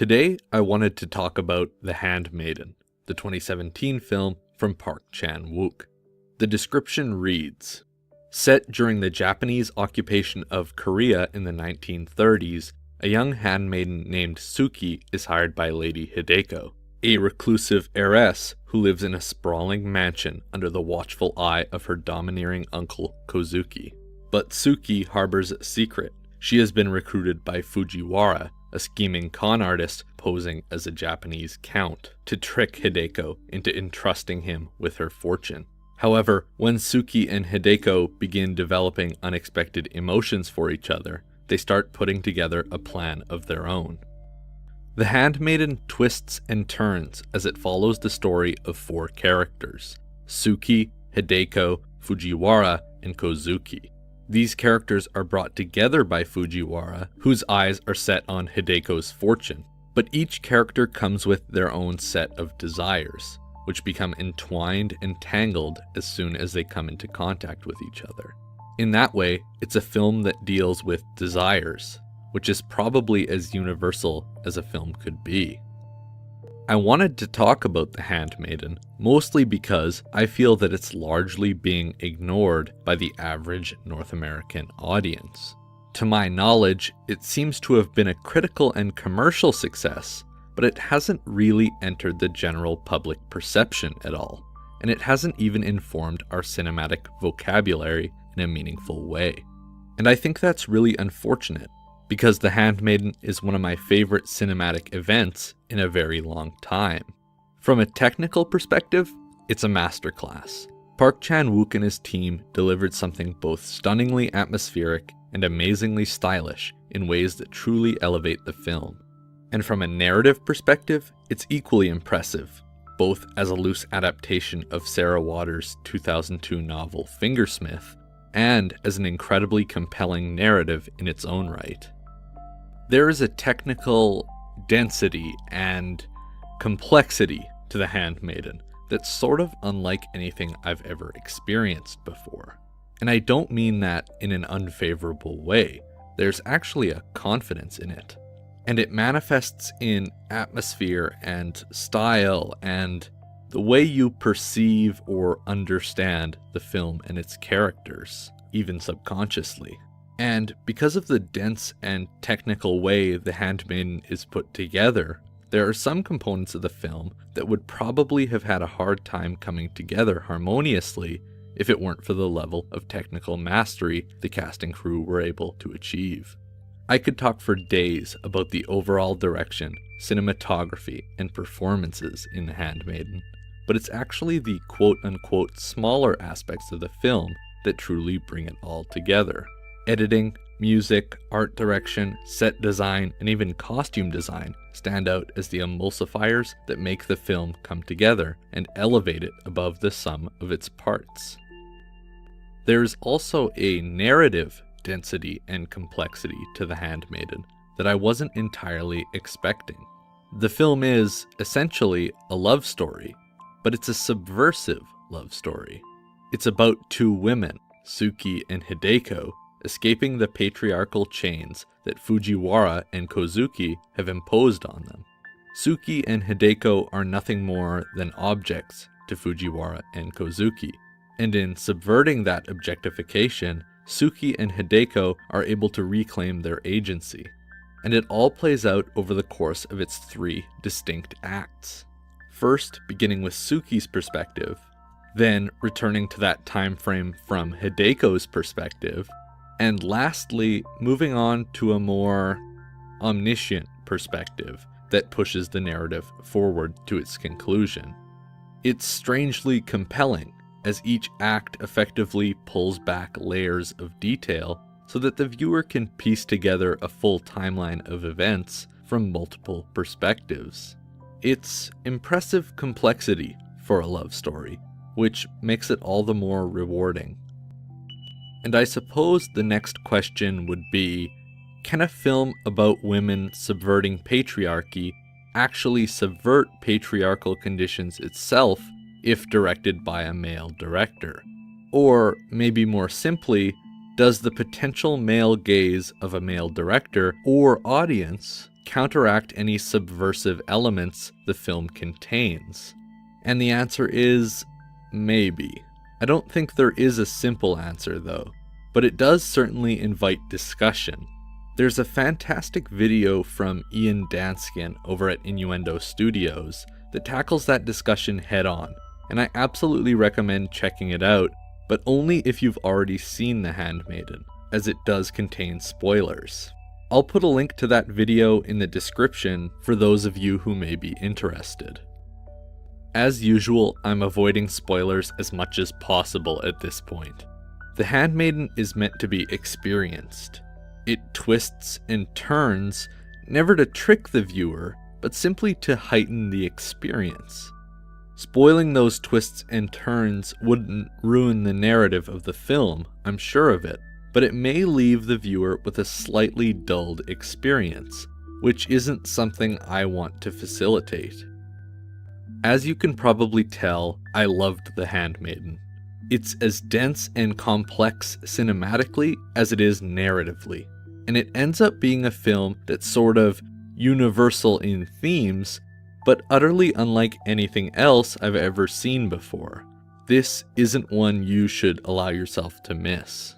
Today, I wanted to talk about The Handmaiden, the 2017 film from Park Chan-wook. The description reads, set during the Japanese occupation of Korea in the 1930s, a young handmaiden named Suki is hired by Lady Hideko, a reclusive heiress who lives in a sprawling mansion under the watchful eye of her domineering uncle Kozuki. But Suki harbors a secret. She has been recruited by Fujiwara, a scheming con artist posing as a Japanese count, to trick Hideko into entrusting him with her fortune. However, when Suki and Hideko begin developing unexpected emotions for each other, they start putting together a plan of their own. The Handmaiden twists and turns as it follows the story of four characters: Suki, Hideko, Fujiwara, and Kozuki. These characters are brought together by Fujiwara, whose eyes are set on Hideko's fortune, but each character comes with their own set of desires, which become entwined and tangled as soon as they come into contact with each other. In that way, it's a film that deals with desires, which is probably as universal as a film could be. I wanted to talk about The Handmaiden, mostly because I feel that it's largely being ignored by the average North American audience. To my knowledge, it seems to have been a critical and commercial success, but it hasn't really entered the general public perception at all, and it hasn't even informed our cinematic vocabulary in a meaningful way. And I think that's really unfortunate, because The Handmaiden is one of my favorite cinematic events in a very long time. From a technical perspective, it's a masterclass. Park Chan-wook and his team delivered something both stunningly atmospheric and amazingly stylish in ways that truly elevate the film. And from a narrative perspective, it's equally impressive, both as a loose adaptation of Sarah Waters' 2002 novel Fingersmith, and as an incredibly compelling narrative in its own right. There is a technical density and complexity to The Handmaiden that's sort of unlike anything I've ever experienced before. And I don't mean that in an unfavorable way. There's actually a confidence in it. And it manifests in atmosphere and style and the way you perceive or understand the film and its characters, even subconsciously. And because of the dense and technical way The Handmaiden is put together, there are some components of the film that would probably have had a hard time coming together harmoniously if it weren't for the level of technical mastery the cast and crew were able to achieve. I could talk for days about the overall direction, cinematography, and performances in The Handmaiden, but it's actually the quote-unquote smaller aspects of the film that truly bring it all together. Editing, music, art direction, set design, and even costume design stand out as the emulsifiers that make the film come together and elevate it above the sum of its parts. There's also a narrative density and complexity to The Handmaiden that I wasn't entirely expecting. The film is, essentially, a love story, but it's a subversive love story. It's about two women, Suki and Hideko, escaping the patriarchal chains that Fujiwara and Kozuki have imposed on them. Suki and Hideko are nothing more than objects to Fujiwara and Kozuki, and in subverting that objectification, Suki and Hideko are able to reclaim their agency. And it all plays out over the course of its three distinct acts. First, beginning with Suki's perspective, then returning to that time frame from Hideko's perspective, and lastly, moving on to a more omniscient perspective that pushes the narrative forward to its conclusion. It's strangely compelling, as each act effectively pulls back layers of detail so that the viewer can piece together a full timeline of events from multiple perspectives. It's impressive complexity for a love story, which makes it all the more rewarding. And I suppose the next question would be, can a film about women subverting patriarchy actually subvert patriarchal conditions itself if directed by a male director? Or maybe more simply, does the potential male gaze of a male director or audience counteract any subversive elements the film contains? And the answer is maybe. I don't think there is a simple answer though, but it does certainly invite discussion. There's a fantastic video from Ian Danskin over at Innuendo Studios that tackles that discussion head on, and I absolutely recommend checking it out, but only if you've already seen The Handmaiden, as it does contain spoilers. I'll put a link to that video in the description for those of you who may be interested. As usual, I'm avoiding spoilers as much as possible at this point. The Handmaiden is meant to be experienced. It twists and turns, never to trick the viewer, but simply to heighten the experience. Spoiling those twists and turns wouldn't ruin the narrative of the film, I'm sure of it, but it may leave the viewer with a slightly dulled experience, which isn't something I want to facilitate. As you can probably tell, I loved The Handmaiden. It's as dense and complex cinematically as it is narratively, and it ends up being a film that's sort of universal in themes, but utterly unlike anything else I've ever seen before. This isn't one you should allow yourself to miss.